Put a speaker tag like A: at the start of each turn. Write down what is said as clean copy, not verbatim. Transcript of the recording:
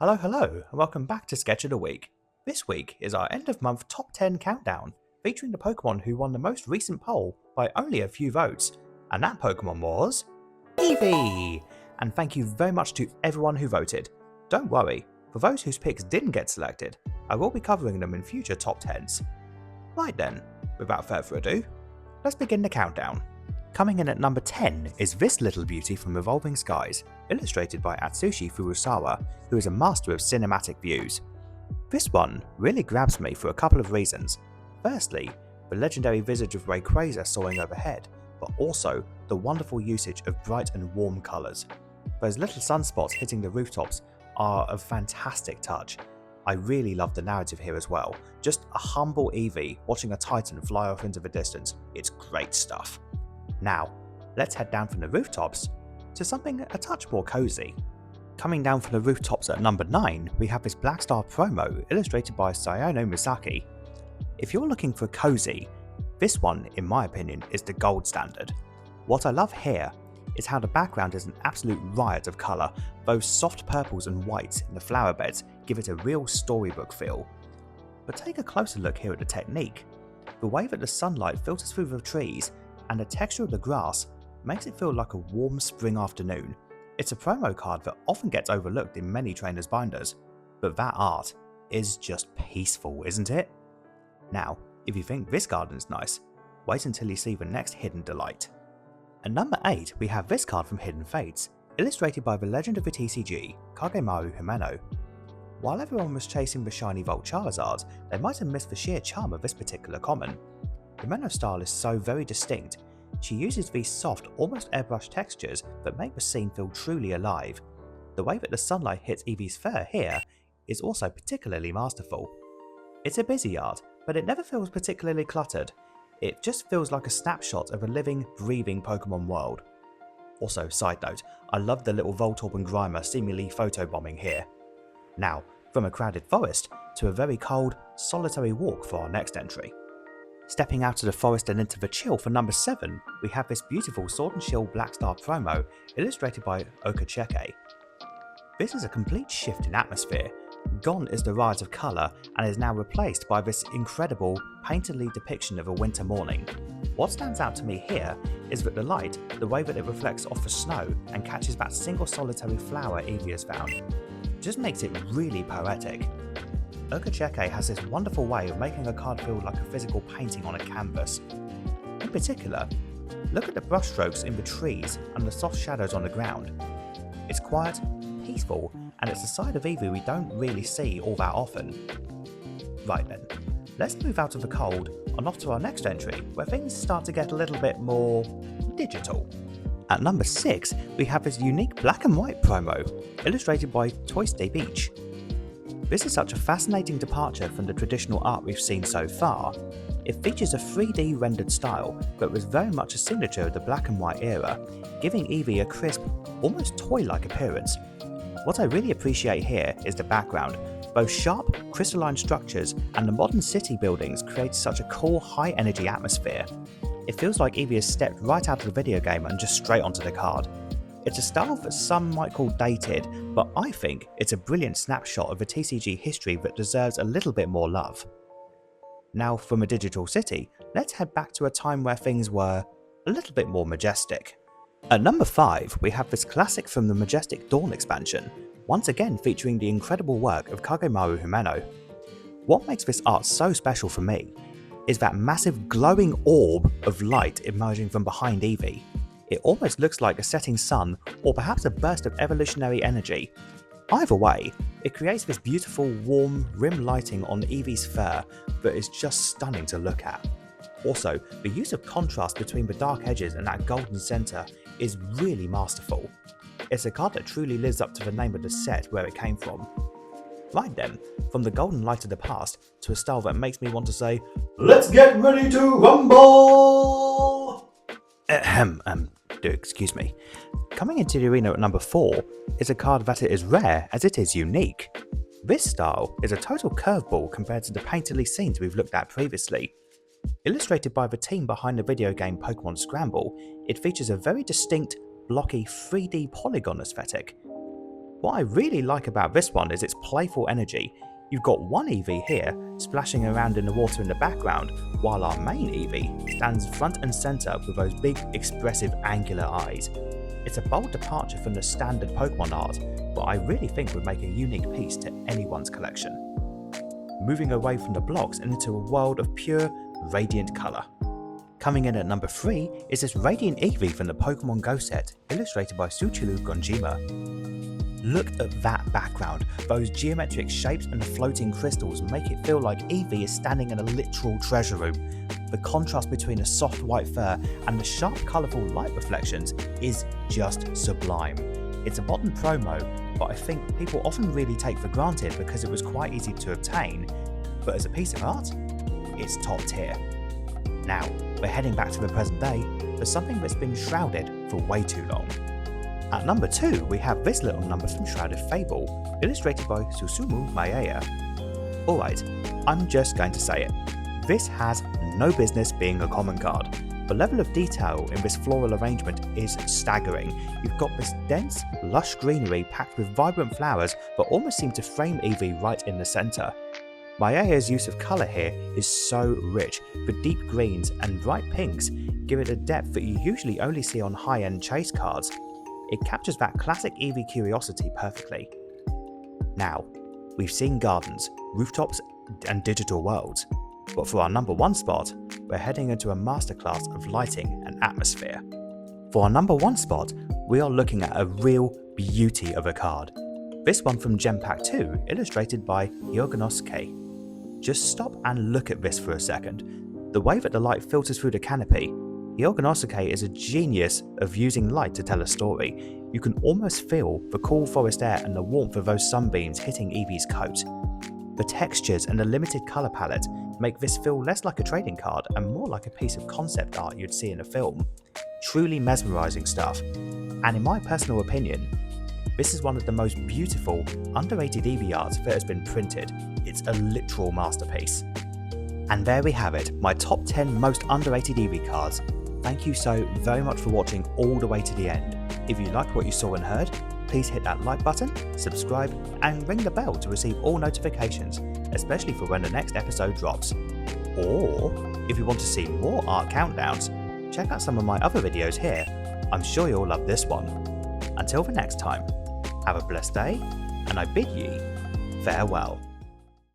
A: Hello, and welcome back to Sketch of the Week. This week is our end of month top 10 countdown, featuring the Pokemon who won the most recent poll by only a few votes, and that Pokemon was Eevee! And thank you very much to everyone who voted. Don't worry, for those whose picks didn't get selected, I will be covering them in future top 10s. Right then, without further ado, let's begin the countdown. Coming in at number 10 is this little beauty from Evolving Skies, illustrated by Atsushi Furusawa, who is a master of cinematic views. This one really grabs me for a couple of reasons. Firstly, the legendary visage of Rayquaza soaring overhead, but also the wonderful usage of bright and warm colours. Those little sunspots hitting the rooftops are a fantastic touch. I really love the narrative here as well. Just a humble Eevee watching a Titan fly off into the distance. It's great stuff. Now, let's head down from the rooftops to something a touch more cozy. Coming down from the rooftops at number 9, we have this Black Star promo illustrated by Sayono Misaki. If you're looking for cozy, this one, in my opinion, is the gold standard. What I love here is how the background is an absolute riot of colour. Those soft purples and whites in the flower beds give it a real storybook feel. But take a closer look here at the technique. The way that the sunlight filters through the trees and the texture of the grass makes it feel like a warm spring afternoon. It's a promo card that often gets overlooked in many trainers' binders, but that art is just peaceful, isn't it? Now, if you think this garden's nice, wait until you see the next hidden delight. At number 8, we have this card from Hidden Fates, illustrated by the legend of the TCG, Kagemaru Himeno. While everyone was chasing the shiny Volt Charizard, they might have missed the sheer charm of this particular common. Himeno's style is so very distinct. She uses these soft, almost airbrush textures that make the scene feel truly alive. The way that the sunlight hits Eevee's fur here is also particularly masterful. It's a busy art, but it never feels particularly cluttered. It just feels like a snapshot of a living, breathing Pokemon world. Also, side note, I love the little Voltorb and Grimer seemingly photobombing here. Now, from a crowded forest to a very cold, solitary walk for our next entry. Stepping out of the forest and into the chill for number 7, we have this beautiful Sword and Shield Black Star promo illustrated by GlitchxCity. This is a complete shift in atmosphere. Gone is the rise of colour and is now replaced by this incredible, painterly depiction of a winter morning. What stands out to me here is that the light, the way that it reflects off the snow and catches that single solitary flower Eevee has found, just makes it really poetic. GlitchxCity has this wonderful way of making a card feel like a physical painting on a canvas. In particular, look at the brushstrokes in the trees and the soft shadows on the ground. It's quiet, peaceful, and it's a side of Eevee we don't really see all that often. Right then, let's move out of the cold and off to our next entry, where things start to get a little bit more digital. At number 6, we have this unique black and white promo, illustrated by Toysday Beach. This is such a fascinating departure from the traditional art we've seen so far. It features a 3D rendered style that was very much a signature of the black and white era, giving Eevee a crisp, almost toy-like appearance. What I really appreciate here is the background. Both sharp, crystalline structures and the modern city buildings create such a cool, high-energy atmosphere. It feels like Eevee has stepped right out of the video game and just straight onto the card. It's a style that some might call dated, but I think it's a brilliant snapshot of the TCG history that deserves a little bit more love. Now, from a digital city, let's head back to a time where things were a little bit more majestic. At number 5, we have this classic from the Majestic Dawn expansion, once again featuring the incredible work of Kagemaru Himeno. What makes this art so special for me is that massive glowing orb of light emerging from behind Eevee. It almost looks like a setting sun or perhaps a burst of evolutionary energy. Either way, it creates this beautiful warm rim lighting on Eevee's fur that is just stunning to look at. Also, the use of contrast between the dark edges and that golden centre is really masterful. It's a card that truly lives up to the name of the set where it came from. Right then, from the golden light of the past to a style that makes me want to say, "Let's get ready to rumble!" Do excuse me. Coming into the arena at number 4 is a card that is rare as it is unique. This style is a total curveball compared to the painterly scenes we've looked at previously. Illustrated by the team behind the video game Pokemon Scramble, it features a very distinct, blocky 3D polygon aesthetic. What I really like about this one is its playful energy. You've got one Eevee here, splashing around in the water in the background, while our main Eevee stands front and centre with those big, expressive, angular eyes. It's a bold departure from the standard Pokemon art, but I really think would make a unique piece to anyone's collection. Moving away from the blocks and into a world of pure, radiant colour. Coming in at number 3 is this Radiant Eevee from the Pokemon Go set, illustrated by Tsuchiru Gonjima. Look at that background, those geometric shapes and the floating crystals make it feel like Eevee is standing in a literal treasure room. The contrast between the soft white fur and the sharp colourful light reflections is just sublime. It's a modern promo, but I think people often really take for granted because it was quite easy to obtain, but as a piece of art, it's top tier. Now, we're heading back to the present day for something that's been shrouded for way too long. At number 2, we have this little number from Shrouded Fable, illustrated by Susumu Maeda. Alright, I'm just going to say it. This has no business being a common card. The level of detail in this floral arrangement is staggering. You've got this dense, lush greenery packed with vibrant flowers that almost seem to frame Eevee right in the centre. Maeda's use of colour here is so rich. The deep greens and bright pinks give it a depth that you usually only see on high-end chase cards. It captures that classic Eevee curiosity perfectly. Now, we've seen gardens, rooftops and digital worlds, but for our number 1 spot, we're heading into a masterclass of lighting and atmosphere. For our number 1 spot, we are looking at a real beauty of a card. This one from Gem Pack 2, illustrated by Hyogonosuke. Just stop and look at this for a second. The way that the light filters through the canopy, Hyogonosuke is a genius of using light to tell a story. You can almost feel the cool forest air and the warmth of those sunbeams hitting Eevee's coat. The textures and the limited colour palette make this feel less like a trading card and more like a piece of concept art you'd see in a film. Truly mesmerising stuff. And in my personal opinion, this is one of the most beautiful, underrated Eevee arts that has been printed. It's a literal masterpiece. And there we have it, my top 10 most underrated Eevee cards. Thank you so very much for watching all the way to the end. If you liked what you saw and heard, please hit that like button, subscribe, and ring the bell to receive all notifications, especially for when the next episode drops. Or, if you want to see more art countdowns, check out some of my other videos here. I'm sure you'll love this one. Until the next time, have a blessed day, and I bid ye farewell.